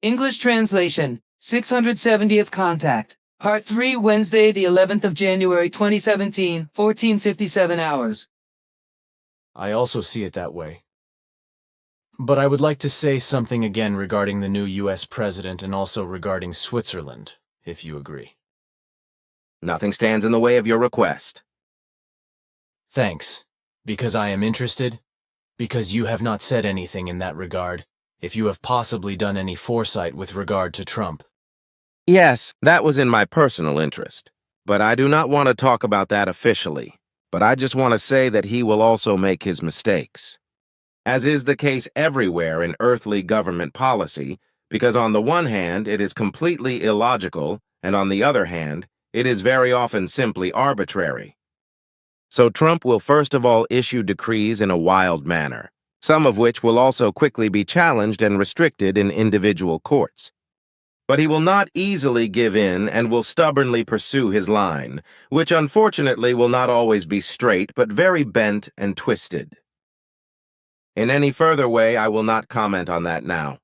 English translation, 670th contact. Part 3, Wednesday, the 11th of January, 2017, 14:57 hours. I also see it that way. But I would like to say something again regarding the new U.S. president and also regarding Switzerland, if you agree. Nothing stands in the way of your request. Thanks. Because I am interested, because you have not said anything in that regard, if you have possibly done any foresight with regard to Trump. Yes, that was in my personal interest, but I do not want to talk about that officially. But I just want to say that he will also make his mistakes, as is the case everywhere in earthly government policy, because on the one hand it is completely illogical, and on the other hand, it is very often simply arbitrary. So Trump will first of all issue decrees in a wild manner, some of which will also quickly be challenged and restricted in individual courts. But he will not easily give in and will stubbornly pursue his line, which unfortunately will not always be straight but very bent and twisted. In any further way, I will not comment on that now.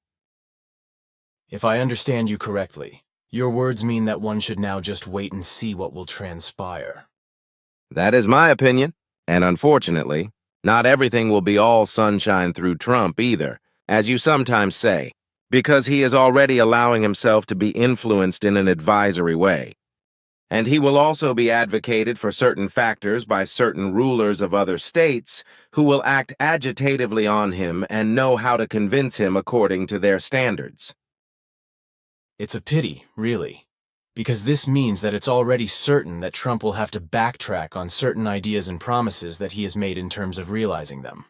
If I understand you correctly, your words mean that one should now just wait and see what will transpire. That is my opinion, and unfortunately, not everything will be all sunshine through Trump either, as you sometimes say, because he is already allowing himself to be influenced in an advisory way. And he will also be advocated for certain factors by certain rulers of other states who will act agitatively on him and know how to convince him according to their standards. It's a pity, really, because this means that it's already certain that Trump will have to backtrack on certain ideas and promises that he has made in terms of realizing them.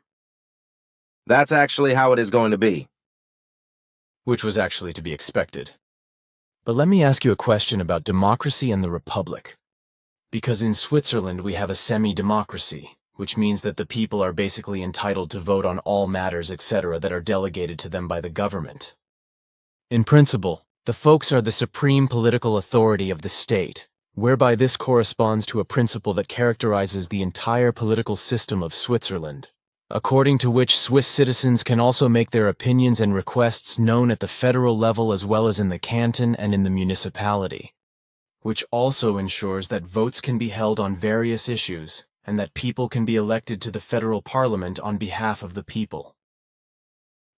That's actually how it is going to be. Which was actually to be expected. But let me ask you a question about democracy and the republic. Because in Switzerland we have a semi-democracy, which means that the people are basically entitled to vote on all matters, etc., that are delegated to them by the government. In principle, the folks are the supreme political authority of the state, whereby this corresponds to a principle that characterizes the entire political system of Switzerland, according to which Swiss citizens can also make their opinions and requests known at the federal level as well as in the canton and in the municipality, which also ensures that votes can be held on various issues and that people can be elected to the federal parliament on behalf of the people.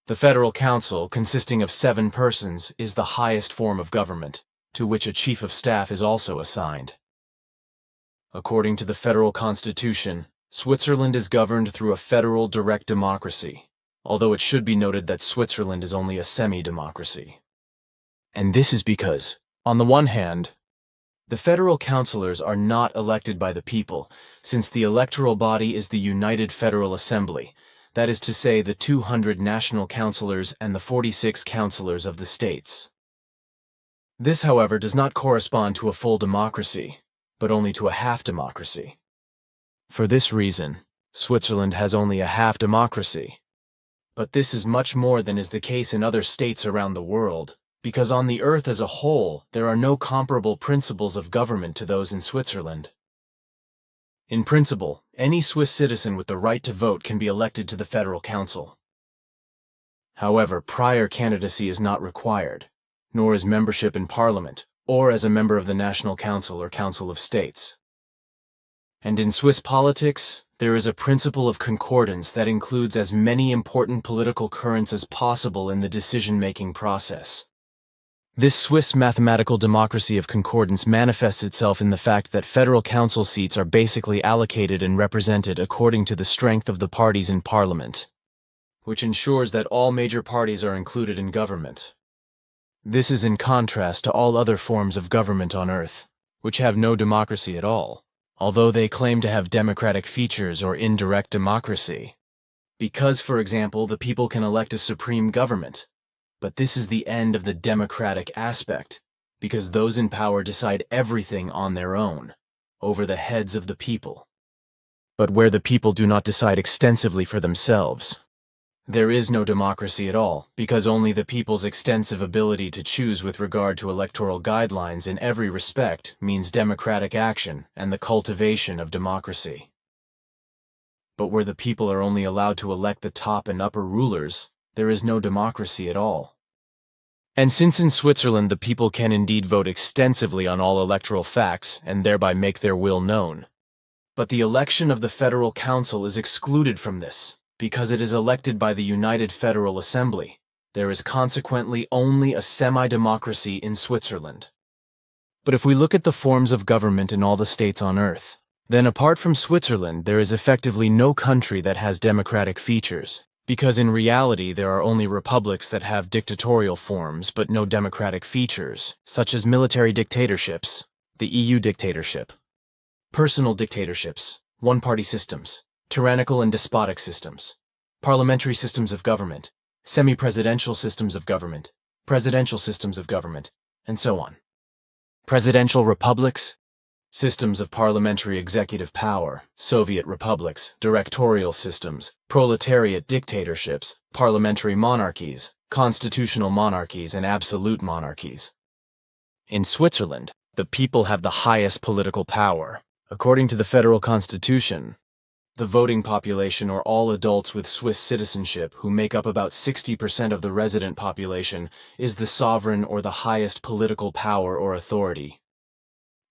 The Federal Council, consisting of 7 persons, is the highest form of government, to which a chief of staff is also assigned. According to the federal constitution, Switzerland is governed through a federal direct democracy, although it should be noted that Switzerland is only a semi-democracy. And this is because, on the one hand, the federal councillors are not elected by the people, since the electoral body is the United Federal Assembly, that is to say the 200 national councillors and the 46 councillors of the states. This, however, does not correspond to a full democracy, but only to a half democracy. For this reason, Switzerland has only a half democracy. But this is much more than is the case in other states around the world, because on the earth as a whole there are no comparable principles of government to those in Switzerland. In principle, any Swiss citizen with the right to vote can be elected to the Federal Council. However, prior candidacy is not required, nor is membership in Parliament, or as a member of the National Council or Council of States. And in Swiss politics, there is a principle of concordance that includes as many important political currents as possible in the decision-making process. This Swiss mathematical democracy of concordance manifests itself in the fact that federal council seats are basically allocated and represented according to the strength of the parties in parliament, which ensures that all major parties are included in government. This is in contrast to all other forms of government on earth, which have no democracy at all, although they claim to have democratic features or indirect democracy. Because, for example, the people can elect a supreme government. But this is the end of the democratic aspect, because those in power decide everything on their own, over the heads of the people. But where the people do not decide extensively for themselves, there is no democracy at all, because only the people's extensive ability to choose with regard to electoral guidelines in every respect means democratic action and the cultivation of democracy. But where the people are only allowed to elect the top and upper rulers, there is no democracy at all. And since in Switzerland the people can indeed vote extensively on all electoral facts and thereby make their will known, but the election of the Federal Council is excluded from this, because it is elected by the United Federal Assembly. There is consequently only a semi-democracy in Switzerland. But if we look at the forms of government in all the states on Earth, then apart from Switzerland there is effectively no country that has democratic features, because in reality there are only republics that have dictatorial forms but no democratic features, such as military dictatorships, the EU dictatorship, personal dictatorships, one-party systems, tyrannical and despotic systems, parliamentary systems of government, semi-presidential systems of government, presidential systems of government, and so on. Presidential republics, systems of parliamentary executive power, Soviet republics, directorial systems, proletariat dictatorships, parliamentary monarchies, constitutional monarchies, and absolute monarchies. In Switzerland, the people have the highest political power. According to the federal constitution, the voting population, or all adults with Swiss citizenship who make up about 60% of the resident population, is the sovereign or the highest political power or authority.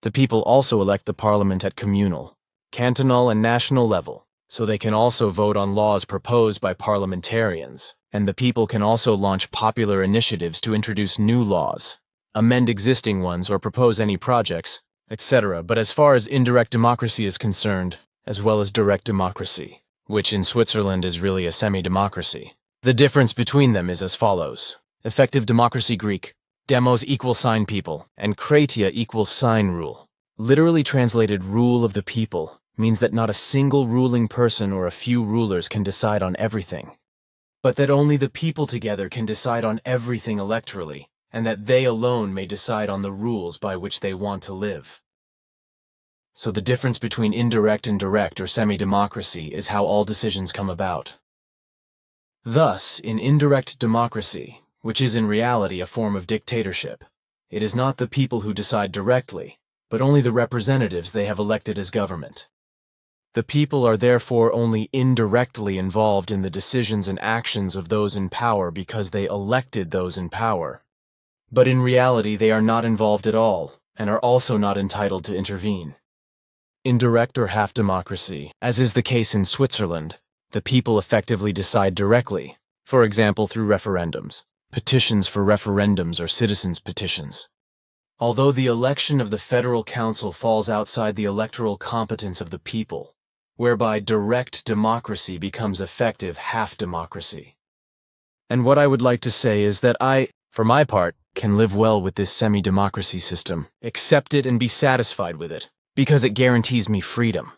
The people also elect the parliament at communal, cantonal, and national level, so they can also vote on laws proposed by parliamentarians, and the people can also launch popular initiatives to introduce new laws, amend existing ones, or propose any projects, etc. But as far as indirect democracy is concerned, as well as direct democracy, which in Switzerland is really a semi-democracy, the difference between them is as follows. Effective democracy Greek, demos equals sign people, and kratia equals sign rule. Literally translated rule of the people means that not a single ruling person or a few rulers can decide on everything, but that only the people together can decide on everything electorally, and that they alone may decide on the rules by which they want to live. So the difference between indirect and direct or semi-democracy is how all decisions come about. Thus, in indirect democracy, which is in reality a form of dictatorship, it is not the people who decide directly, but only the representatives they have elected as government. The people are therefore only indirectly involved in the decisions and actions of those in power because they elected those in power. But in reality they are not involved at all, and are also not entitled to intervene. Indirect or half democracy, as is the case in Switzerland, the people effectively decide directly, for example through referendums, petitions for referendums, or citizens' petitions. Although the election of the Federal Council falls outside the electoral competence of the people, whereby direct democracy becomes effective half democracy. And what I would like to say is that I, for my part, can live well with this semi-democracy system, accept it and be satisfied with it, because it guarantees me freedom,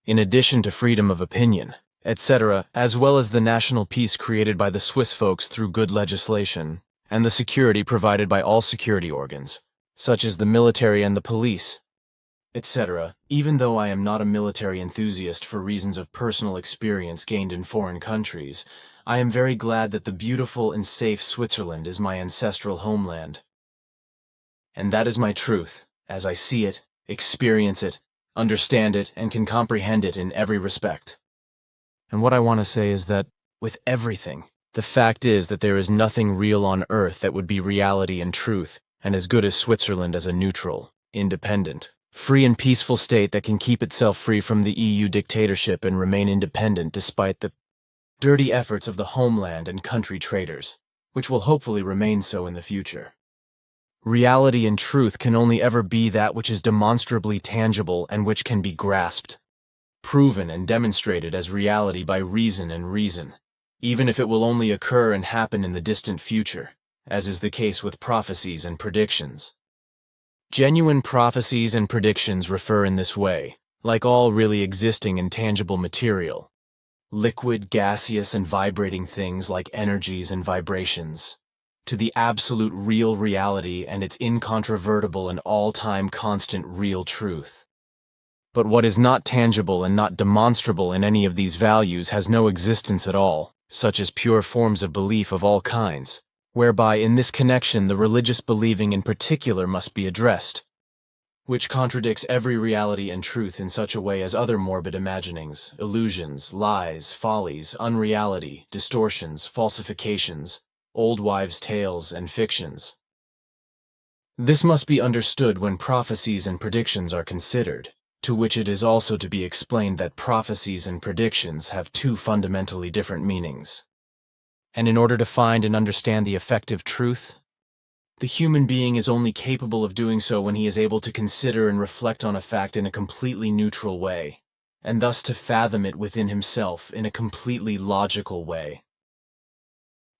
in addition to freedom of opinion, etc., as well as the national peace created by the Swiss folks through good legislation, and the security provided by all security organs, such as the military and the police, etc. Even though I am not a military enthusiast for reasons of personal experience gained in foreign countries, I am very glad that the beautiful and safe Switzerland is my ancestral homeland. And that is my truth, as I see it, experience it, understand it, and can comprehend it in every respect. And what I want to say is that, with everything, the fact is that there is nothing real on earth that would be reality and truth, and as good as Switzerland as a neutral, independent, free and peaceful state that can keep itself free from the EU dictatorship and remain independent despite the dirty efforts of the homeland and country traitors, which will hopefully remain so in the future. Reality and truth can only ever be that which is demonstrably tangible and which can be grasped, proven and demonstrated as reality by reason and reason, even if it will only occur and happen in the distant future, as is the case with prophecies and predictions. Genuine prophecies and predictions refer in this way, like all really existing and tangible material, liquid, gaseous, and vibrating things like energies and vibrations, to the absolute real reality and its incontrovertible and all-time constant real truth. But what is not tangible and not demonstrable in any of these values has no existence at all, such as pure forms of belief of all kinds, whereby in this connection the religious believing in particular must be addressed, which contradicts every reality and truth in such a way as other morbid imaginings, illusions, lies, follies, unreality, distortions, falsifications, old wives' tales, and fictions. This must be understood when prophecies and predictions are considered, to which it is also to be explained that prophecies and predictions have two fundamentally different meanings. And in order to find and understand the effective truth, the human being is only capable of doing so when he is able to consider and reflect on a fact in a completely neutral way, and thus to fathom it within himself in a completely logical way.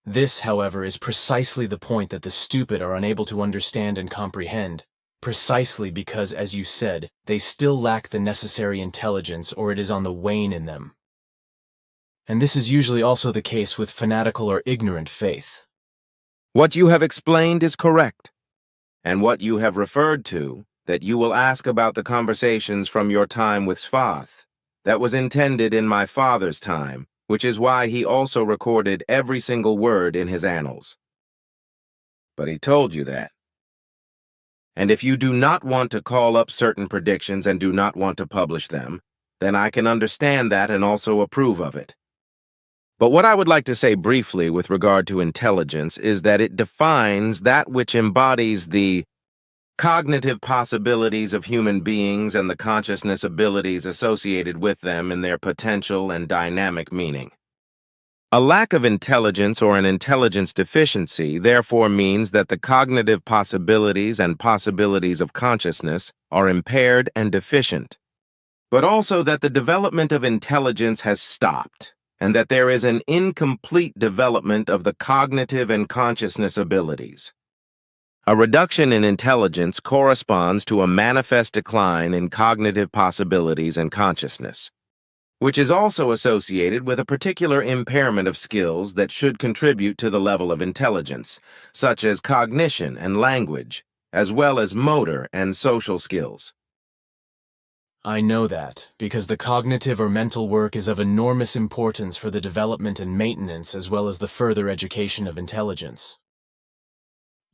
This, however, is precisely the point that the stupid are unable to understand and comprehend, precisely because, as you said, they still lack the necessary intelligence, or it is on the wane in them. And this is usually also the case with fanatical or ignorant faith. What you have explained is correct, and what you have referred to, that you will ask about the conversations from your time with Svath, that was intended in my father's time, which is why he also recorded every single word in his annals. But he told you that. And if you do not want to call up certain predictions and do not want to publish them, then I can understand that and also approve of it. But what I would like to say briefly with regard to intelligence is that it defines that which embodies the cognitive possibilities of human beings and the consciousness abilities associated with them in their potential and dynamic meaning. A lack of intelligence or an intelligence deficiency therefore means that the cognitive possibilities and possibilities of consciousness are impaired and deficient, but also that the development of intelligence has stopped, and that there is an incomplete development of the cognitive and consciousness abilities. A reduction in intelligence corresponds to a manifest decline in cognitive possibilities and consciousness, which is also associated with a particular impairment of skills that should contribute to the level of intelligence, such as cognition and language, as well as motor and social skills. I know that, because the cognitive or mental work is of enormous importance for the development and maintenance as well as the further education of intelligence.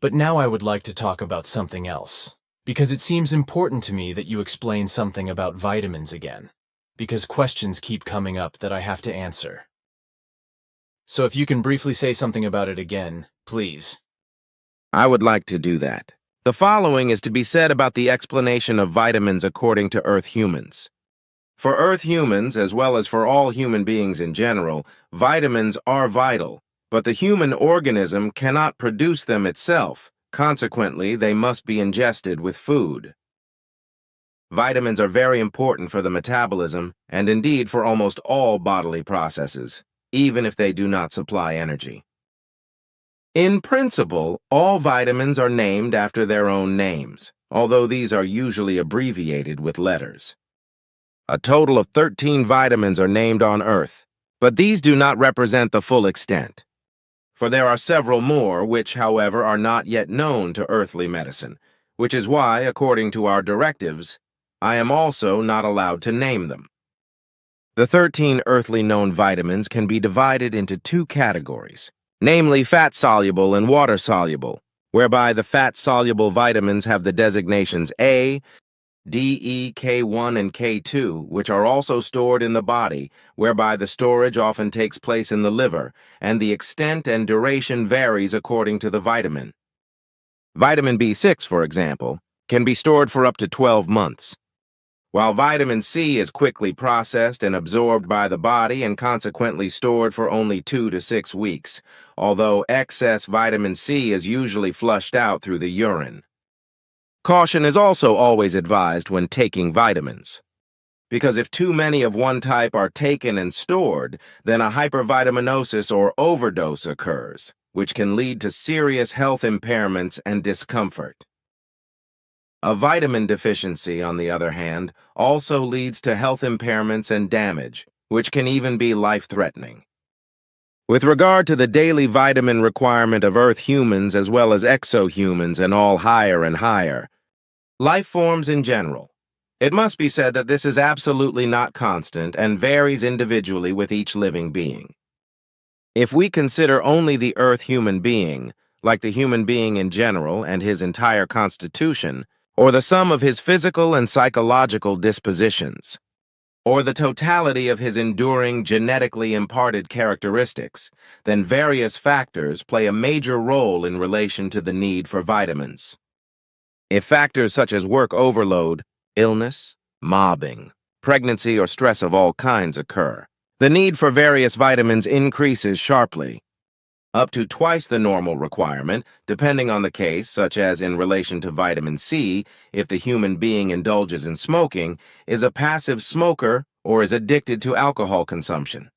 But now I would like to talk about something else, because it seems important to me that you explain something about vitamins again, because questions keep coming up that I have to answer. So if you can briefly say something about it again, please. I would like to do that. The following is to be said about the explanation of vitamins according to Earth humans. For Earth humans, as well as for all human beings in general, vitamins are vital, but the human organism cannot produce them itself. Consequently, they must be ingested with food. Vitamins are very important for the metabolism, and indeed for almost all bodily processes, even if they do not supply energy. In principle, all vitamins are named after their own names, although these are usually abbreviated with letters. A total of 13 vitamins are named on Earth, but these do not represent the full extent. For there are several more which, however, are not yet known to earthly medicine, which is why, according to our directives, I am also not allowed to name them. The 13 earthly known vitamins can be divided into two categories, namely fat-soluble and water-soluble, whereby the fat-soluble vitamins have the designations A, D, E, K1, and K2, which are also stored in the body, whereby the storage often takes place in the liver, and the extent and duration varies according to the vitamin. Vitamin B6, for example, can be stored for up to 12 months, while vitamin C is quickly processed and absorbed by the body and consequently stored for only 2 to 6 weeks, although excess vitamin C is usually flushed out through the urine. Caution is also always advised when taking vitamins, because if too many of one type are taken and stored, then a hypervitaminosis or overdose occurs, which can lead to serious health impairments and discomfort. A vitamin deficiency, on the other hand, also leads to health impairments and damage, which can even be life-threatening. With regard to the daily vitamin requirement of Earth humans as well as exohumans and all higher and higher, life forms in general, it must be said that this is absolutely not constant and varies individually with each living being. If we consider only the Earth human being, like the human being in general and his entire constitution, or the sum of his physical and psychological dispositions, or the totality of his enduring genetically imparted characteristics, then various factors play a major role in relation to the need for vitamins. If factors such as work overload, illness, mobbing, pregnancy, or stress of all kinds occur, the need for various vitamins increases sharply, up to twice the normal requirement, depending on the case, such as in relation to vitamin C, if the human being indulges in smoking, is a passive smoker, or is addicted to alcohol consumption.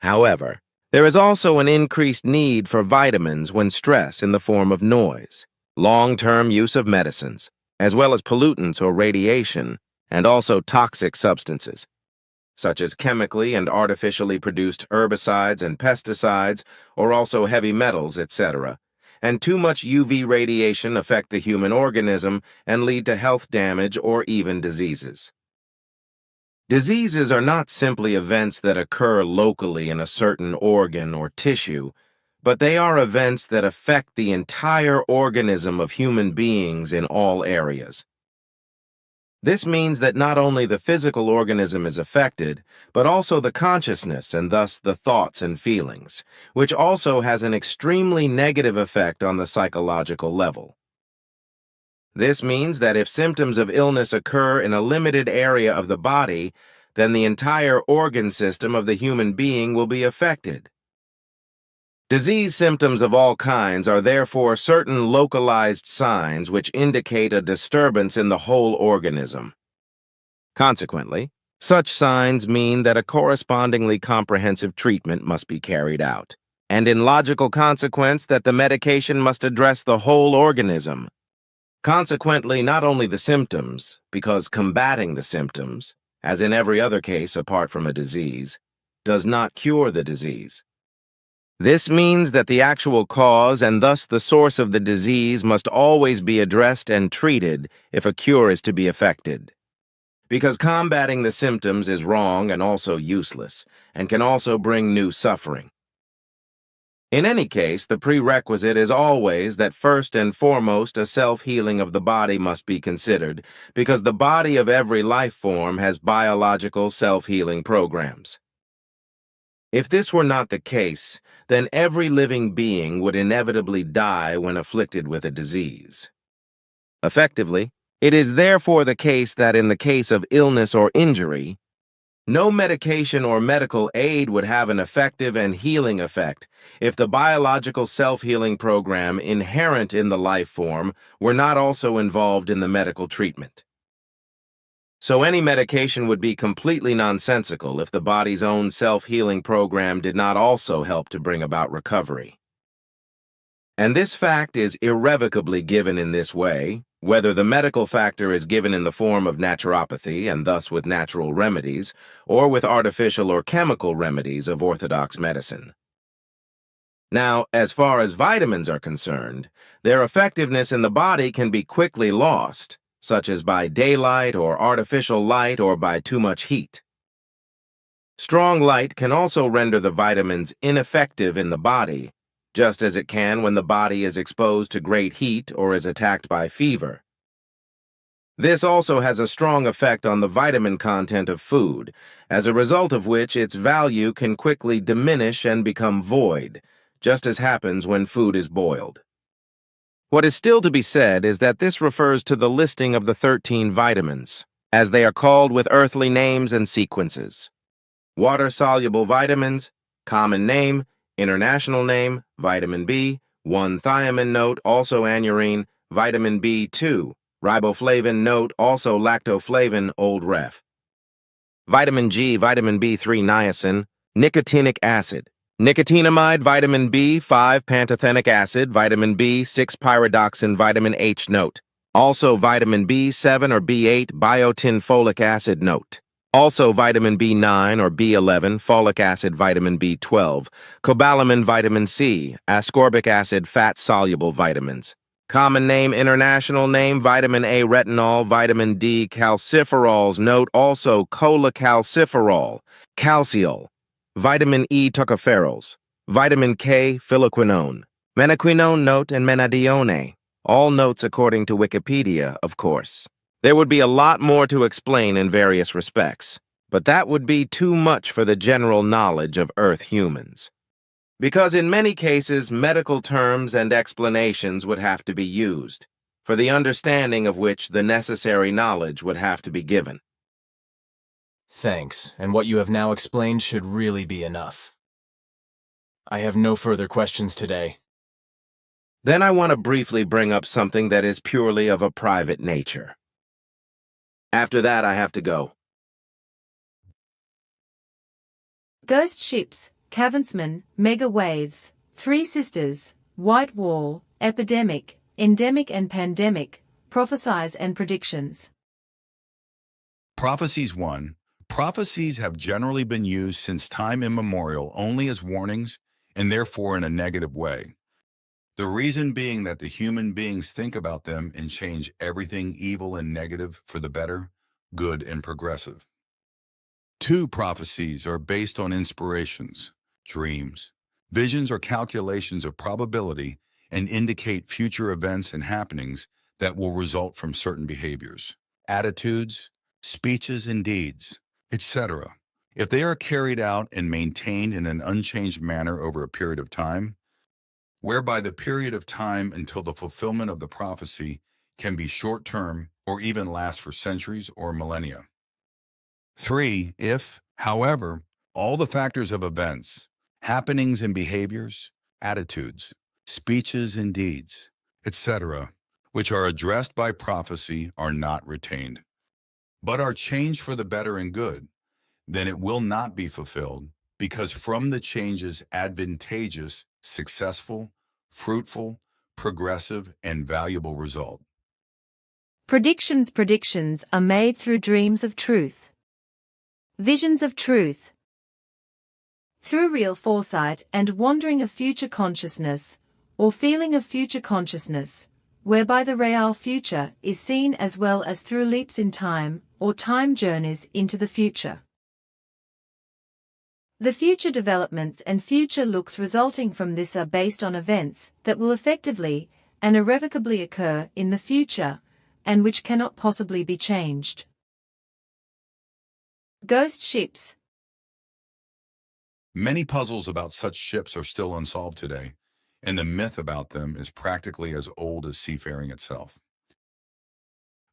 However, there is also an increased need for vitamins when stress in the form of noise, long-term use of medicines, as well as pollutants or radiation, and also toxic substances, such as chemically and artificially produced herbicides and pesticides, or also heavy metals, etc., and too much UV radiation affect the human organism and lead to health damage or even diseases. Diseases are not simply events that occur locally in a certain organ or tissue, but they are events that affect the entire organism of human beings in all areas. This means that not only the physical organism is affected, but also the consciousness and thus the thoughts and feelings, which also has an extremely negative effect on the psychological level. This means that if symptoms of illness occur in a limited area of the body, then the entire organ system of the human being will be affected. Disease symptoms of all kinds are therefore certain localized signs which indicate a disturbance in the whole organism. Consequently, such signs mean that a correspondingly comprehensive treatment must be carried out, and in logical consequence that the medication must address the whole organism. Consequently, not only the symptoms, because combating the symptoms, as in every other case apart from a disease, does not cure the disease. This means that the actual cause and thus the source of the disease must always be addressed and treated if a cure is to be effected. Because combating the symptoms is wrong and also useless, and can also bring new suffering. In any case, the prerequisite is always that first and foremost a self-healing of the body must be considered, because the body of every life form has biological self-healing programs. If this were not the case, then every living being would inevitably die when afflicted with a disease. Effectively, it is therefore the case that in the case of illness or injury, no medication or medical aid would have an effective and healing effect if the biological self-healing program inherent in the life form were not also involved in the medical treatment. So any medication would be completely nonsensical if the body's own self-healing program did not also help to bring about recovery. And this fact is irrevocably given in this way, whether the medical factor is given in the form of naturopathy and thus with natural remedies, or with artificial or chemical remedies of orthodox medicine. Now, as far as vitamins are concerned, their effectiveness in the body can be quickly lost, such as by daylight or artificial light or by too much heat. Strong light can also render the vitamins ineffective in the body, just as it can when the body is exposed to great heat or is attacked by fever. This also has a strong effect on the vitamin content of food, as a result of which its value can quickly diminish and become void, just as happens when food is boiled. What is still to be said is that this refers to the listing of the 13 vitamins, as they are called with earthly names and sequences. Water-soluble vitamins, common name, international name, vitamin B, 1-thiamine note, also anurine, vitamin B2, riboflavin note, also lactoflavin, old ref. Vitamin G, vitamin B3 niacin, nicotinic acid. Nicotinamide, vitamin B, 5-pantothenic acid, vitamin B, 6-pyridoxine, vitamin H note. Also vitamin B7 or B8, biotin folic acid note. Also vitamin B9 or B11, folic acid, vitamin B12. Cobalamin, vitamin C, ascorbic acid, fat-soluble vitamins. Common name, international name, vitamin A retinol, vitamin D calciferols, note also cholecalciferol, calciol. Vitamin E tocopherols, vitamin K phylloquinone, menaquinone note and menadione, all notes according to Wikipedia, of course. There would be a lot more to explain in various respects, but that would be too much for the general knowledge of Earth humans. Because in many cases, medical terms and explanations would have to be used, for the understanding of which the necessary knowledge would have to be given. Thanks, and what you have now explained should really be enough. I have no further questions today. Then I want to briefly bring up something that is purely of a private nature. After that, I have to go. Ghost ships, cavernsmen, mega waves, three sisters, white wall, epidemic, endemic and pandemic, prophecies and predictions. Prophecies 1. Prophecies have generally been used since time immemorial only as warnings and therefore in a negative way. The reason being that the human beings think about them and change everything evil and negative for the better, good and progressive. 2. Prophecies are based on inspirations, dreams, visions or calculations of probability and indicate future events and happenings that will result from certain behaviors, attitudes, speeches and deeds, etc. If they are carried out and maintained in an unchanged manner over a period of time, whereby the period of time until the fulfillment of the prophecy can be short-term or even last for centuries or millennia. 3. If, however, all the factors of events, happenings and behaviors, attitudes, speeches and deeds, etc., which are addressed by prophecy are not retained, but are changed for the better and good, then it will not be fulfilled, because from the changes advantageous, successful, fruitful, progressive, and valuable result. Predictions are made through dreams of truth. Visions of truth. Through real foresight and wandering of future consciousness, or feeling of future consciousness, whereby the real future is seen as well as through leaps in time, or time journeys into the future. The future developments and future looks resulting from this are based on events that will effectively and irrevocably occur in the future, and which cannot possibly be changed. Ghost ships. Many puzzles about such ships are still unsolved today, and the myth about them is practically as old as seafaring itself.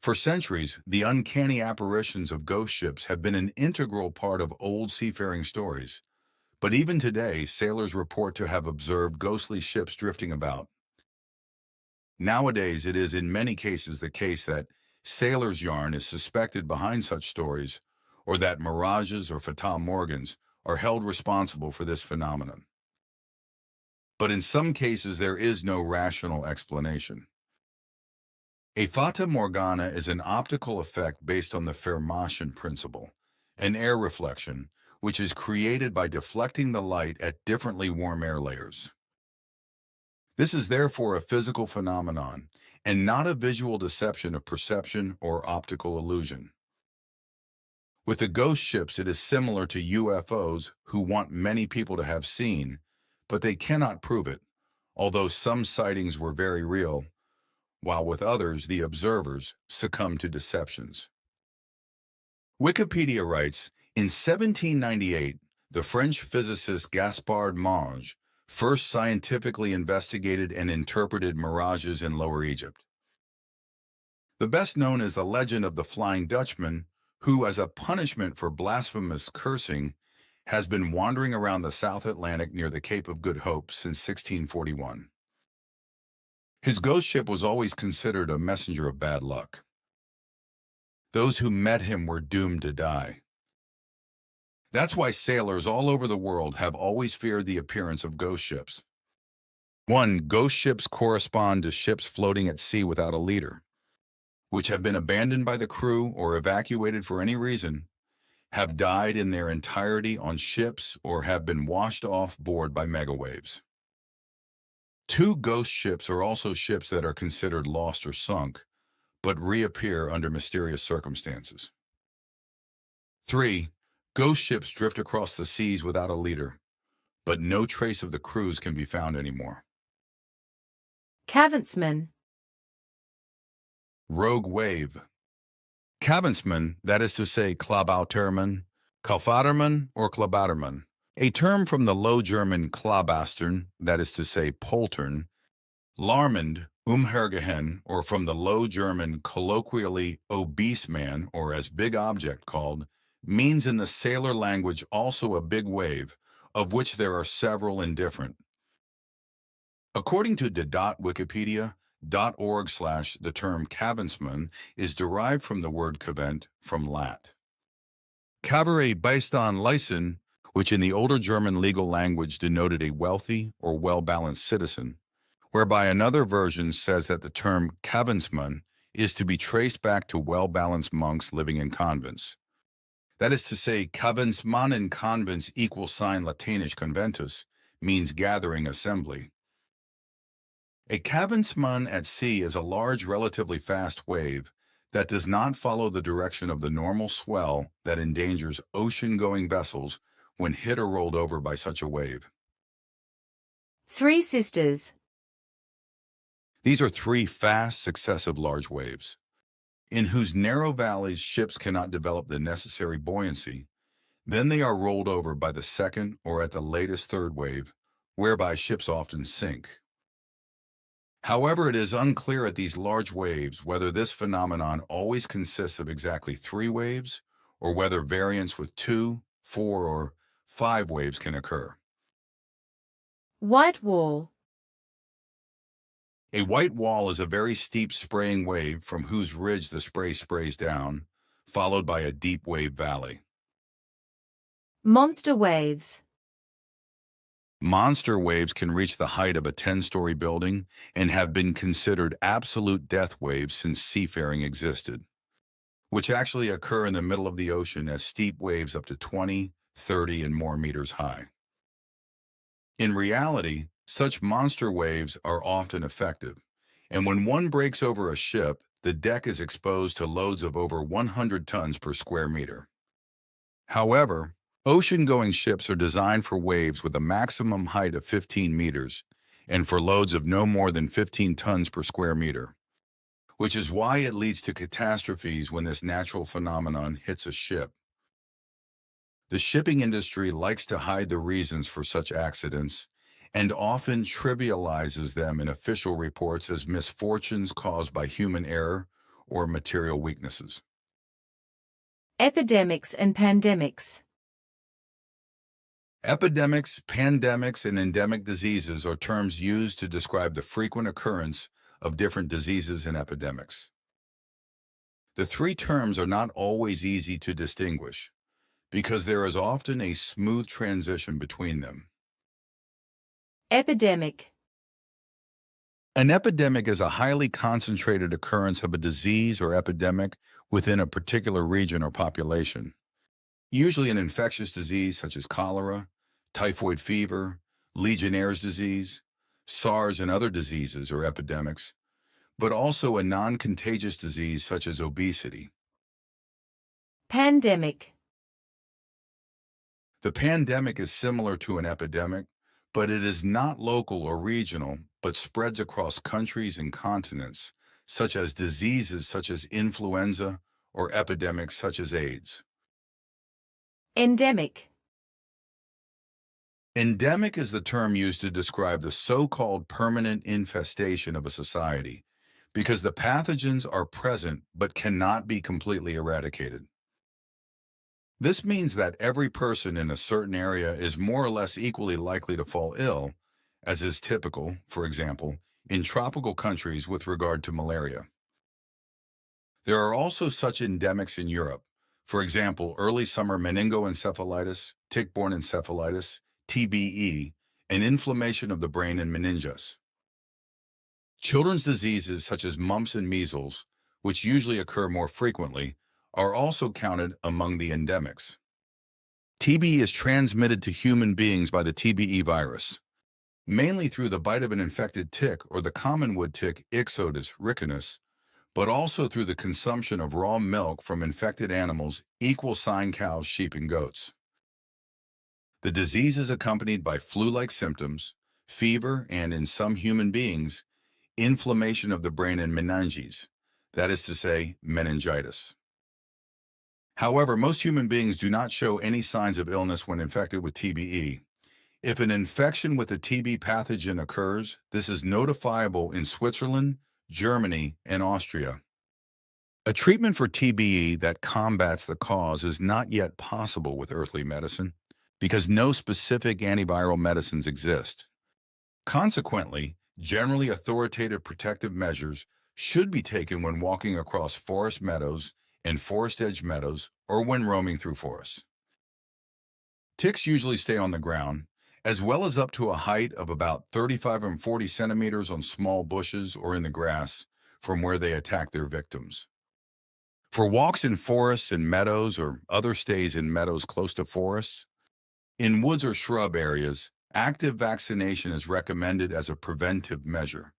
For centuries, the uncanny apparitions of ghost ships have been an integral part of old seafaring stories, but even today, sailors report to have observed ghostly ships drifting about. Nowadays, it is in many cases the case that sailor's yarn is suspected behind such stories, or that mirages or fatamorgans are held responsible for this phenomenon. But in some cases, there is no rational explanation. A fata morgana is an optical effect based on the Fermatian principle, an air reflection, which is created by deflecting the light at differently warm air layers. This is therefore a physical phenomenon, and not a visual deception of perception or optical illusion. With the ghost ships, it is similar to UFOs who want many people to have seen, but they cannot prove it, although some sightings were very real, while with others, the observers, succumb to deceptions. Wikipedia writes, in 1798, the French physicist Gaspard Monge first scientifically investigated and interpreted mirages in Lower Egypt. The best known is the legend of the Flying Dutchman, who, as a punishment for blasphemous cursing, has been wandering around the South Atlantic near the Cape of Good Hope since 1641. His ghost ship was always considered a messenger of bad luck. Those who met him were doomed to die. That's why sailors all over the world have always feared the appearance of ghost ships. 1. Ghost ships correspond to ships floating at sea without a leader, which have been abandoned by the crew or evacuated for any reason, have died in their entirety on ships, or have been washed off board by megawaves. 2. Ghost ships are also ships that are considered lost or sunk, but reappear under mysterious circumstances. 3. Ghost ships drift across the seas without a leader, but no trace of the crews can be found anymore. Cavernsmen. Rogue wave. Cavernsmen, that is to say Klabautermen, Kalfatermann or Klabatermann, a term from the Low German Klabastern, that is to say poltern, Larmend, Umhergehen, or from the Low German colloquially obese man, or as big object called, means in the sailor language also a big wave, of which there are several and different. According to the .wikipedia.org/ the term Kavensman is derived from the word kavent from Lat. Cavere based on Leisen, which in the older German legal language denoted a wealthy or well-balanced citizen, whereby another version says that the term Kavensman is to be traced back to well-balanced monks living in convents. That is to say, Kavensmann in convents = Latinish conventus, means gathering assembly. A Kavensmann at sea is a large, relatively fast wave that does not follow the direction of the normal swell that endangers ocean-going vessels when hit or rolled over by such a wave. Three sisters. These are three fast, successive large waves, in whose narrow valleys ships cannot develop the necessary buoyancy. Then they are rolled over by the second or at the latest third wave, whereby ships often sink. However, it is unclear at these large waves whether this phenomenon always consists of exactly 3 waves or whether variants with 2, 4, or 5 waves can occur. White wall. A white wall is a very steep spraying wave from whose ridge the spray sprays down, followed by a deep wave valley. Monster waves. Monster waves can reach the height of a 10-story building and have been considered absolute death waves since seafaring existed, which actually occur in the middle of the ocean as steep waves up to 20, 30, and more meters high. In reality, such monster waves are often effective, and when one breaks over a ship, the deck is exposed to loads of over 100 tons per square meter. However, ocean-going ships are designed for waves with a maximum height of 15 meters and for loads of no more than 15 tons per square meter, which is why it leads to catastrophes when this natural phenomenon hits a ship. The shipping industry likes to hide the reasons for such accidents and often trivializes them in official reports as misfortunes caused by human error or material weaknesses. Epidemics and pandemics. Epidemics, pandemics, and endemic diseases are terms used to describe the frequent occurrence of different diseases and epidemics. The three terms are not always easy to distinguish because there is often a smooth transition between them. Epidemic. An epidemic is a highly concentrated occurrence of a disease or epidemic within a particular region or population. Usually an infectious disease such as cholera, typhoid fever, Legionnaire's disease, SARS, and other diseases or epidemics, but also a non-contagious disease such as obesity. Pandemic. The pandemic is similar to an epidemic, but it is not local or regional, but spreads across countries and continents, such as diseases such as influenza or epidemics such as AIDS. Endemic. Endemic is the term used to describe the so-called permanent infestation of a society, because the pathogens are present but cannot be completely eradicated. This means that every person in a certain area is more or less equally likely to fall ill, as is typical, for example, in tropical countries with regard to malaria. There are also such endemics in Europe, for example, early summer meningoencephalitis, tick-borne encephalitis, TBE, and inflammation of the brain and meninges. Children's diseases such as mumps and measles, which usually occur more frequently, are also counted among the endemics. TB is transmitted to human beings by the TBE virus, mainly through the bite of an infected tick or the common wood tick Ixodes ricinus, but also through the consumption of raw milk from infected animals sign cows, sheep, and goats. The disease is accompanied by flu-like symptoms, fever, and in some human beings, inflammation of the brain and meninges, that is to say, meningitis. However, most human beings do not show any signs of illness when infected with TBE. If an infection with the TB pathogen occurs, this is notifiable in Switzerland, Germany, and Austria. A treatment for TBE that combats the cause is not yet possible with earthly medicine because no specific antiviral medicines exist. Consequently, generally authoritative protective measures should be taken when walking across forest meadows and forest edge meadows or when roaming through forests. Ticks usually stay on the ground, as well as up to a height of about 35 and 40 centimeters on small bushes or in the grass from where they attack their victims. For walks in forests and meadows or other stays in meadows close to forests, in woods or shrub areas, active vaccination is recommended as a preventive measure,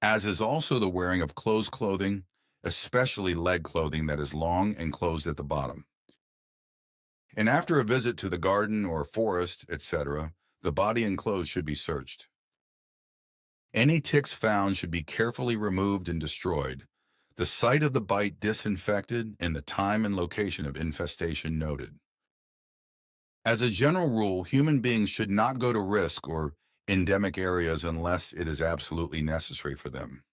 as is also the wearing of closed clothing, especially leg clothing that is long and closed at the bottom. And after a visit to the garden or forest, etc., the body and clothes should be searched. Any ticks found should be carefully removed and destroyed, the site of the bite disinfected, and the time and location of infestation noted. As a general rule, human beings should not go to risk or endemic areas unless it is absolutely necessary for them.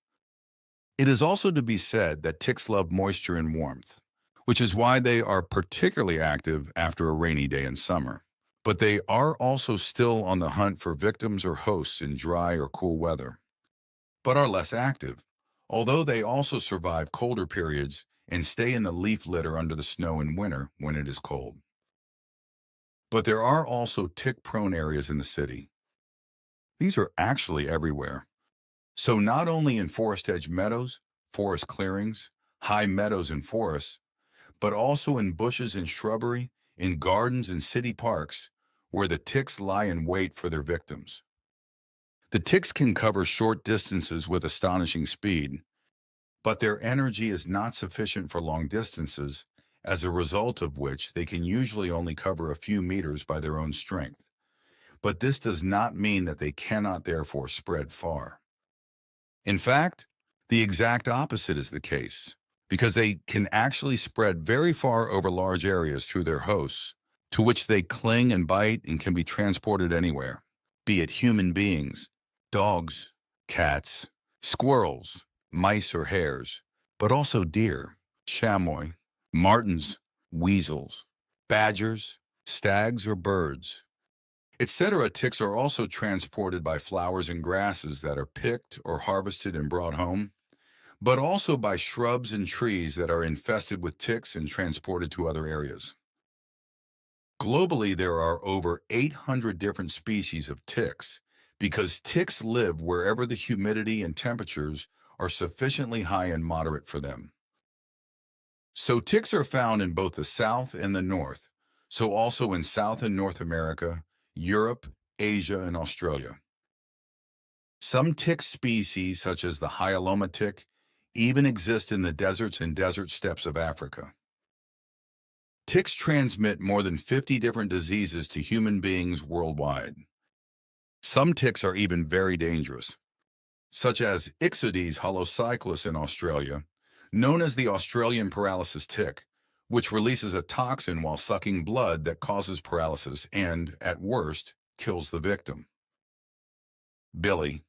It is also to be said that ticks love moisture and warmth, which is why they are particularly active after a rainy day in summer. But they are also still on the hunt for victims or hosts in dry or cool weather, but are less active, although they also survive colder periods and stay in the leaf litter under the snow in winter when it is cold. But there are also tick-prone areas in the city. These are actually everywhere. So not only in forest edge meadows, forest clearings, high meadows and forests, but also in bushes and shrubbery, in gardens and city parks, where the ticks lie in wait for their victims. The ticks can cover short distances with astonishing speed, but their energy is not sufficient for long distances, as a result of which they can usually only cover a few meters by their own strength. But this does not mean that they cannot therefore spread far. In fact, the exact opposite is the case, because they can actually spread very far over large areas through their hosts, to which they cling and bite and can be transported anywhere, be it human beings, dogs, cats, squirrels, mice or hares, but also deer, chamois, martens, weasels, badgers, stags or birds, etc. Ticks are also transported by flowers and grasses that are picked or harvested and brought home, but also by shrubs and trees that are infested with ticks and transported to other areas. Globally, there are over 800 different species of ticks because ticks live wherever the humidity and temperatures are sufficiently high and moderate for them. So ticks are found in both the South and the North, so also in South and North America, Europe, Asia, and Australia. Some tick species, such as the Hyaloma tick, even exist in the deserts and desert steppes of Africa. Ticks transmit more than 50 different diseases to human beings worldwide. Some ticks are even very dangerous, such as Ixodes holocyclus in Australia, known as the Australian paralysis tick, which releases a toxin while sucking blood that causes paralysis and, at worst, kills the victim. Billy,